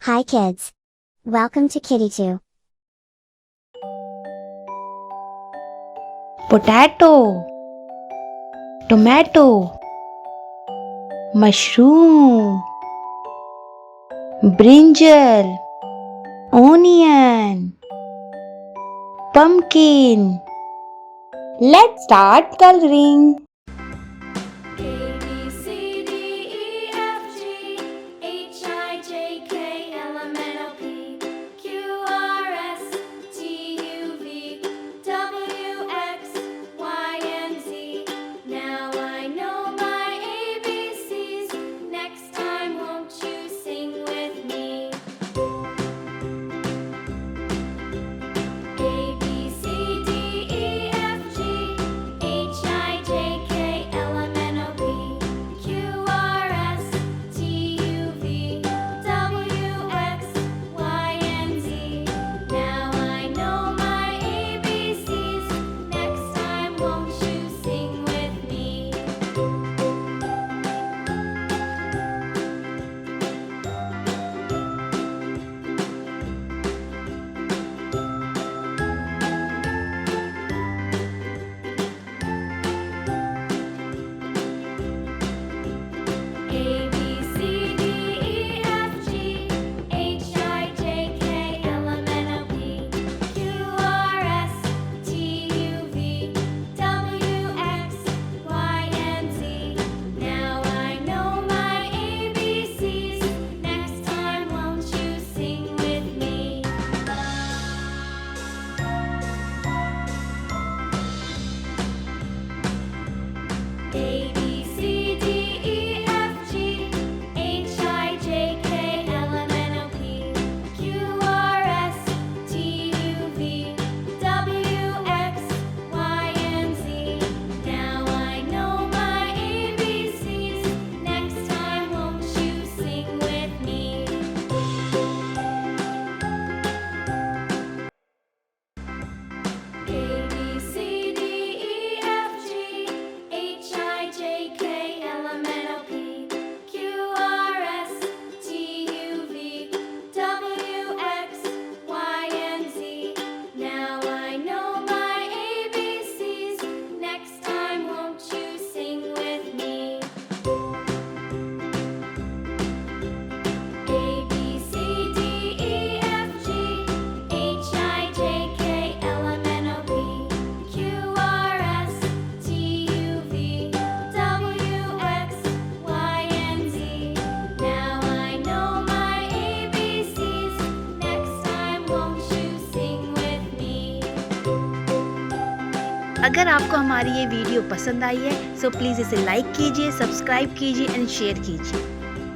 Hi kids. Welcome to Kitty2. Potato, tomato, mushroom, brinjal, onion, pumpkin. Let's start coloring. A, B, C, D, E, F, G, H, I, J, K, L, M, N, O, P, Q, R, S, T, U, V, W, X, Y, and Z. Now I know my ABCs. Next time, won't you sing with me? A, B, C, D, E, F, G, H, I, J, K, L, M, N, O, P, Q, R, S, T, U, V, W, X, Y, and Z. Now I know my ABCs. Next time, won't you sing with me? A, B, C, D, E, F, G, H, I, J, K, L, M, N, O, P, Q, R, S, T, U, V, W, X, Y, and Z. Now I know my ABCs. Next time, won't you sing with me? A, B, C, D, E, F, G, H, I, J, K, L, M, N, O, P, Q, R, S, T, U, V, W, X, Y, and Z. Now I know my ABCs. Next time, won't you sing with me? A, B, C, D, E, F, G, H, I, J, K, L, M, N, O, P, Q, R, S, T, U, V, W, X, Y, and Z. Now I know my ABCs. Next time, won't you sing with me? A, B, C, D, E, F, G, H, I, J, K, L, M, N, O, P, Q, R, S, T, U, V, W, X, Y, and Z. Now I know my ABCs. Next time, won't you sing with me? अगर आपको हमारी ये video पसंद आई है so please इसे like कीजिए, subscribe कीजिए and share कीजिए।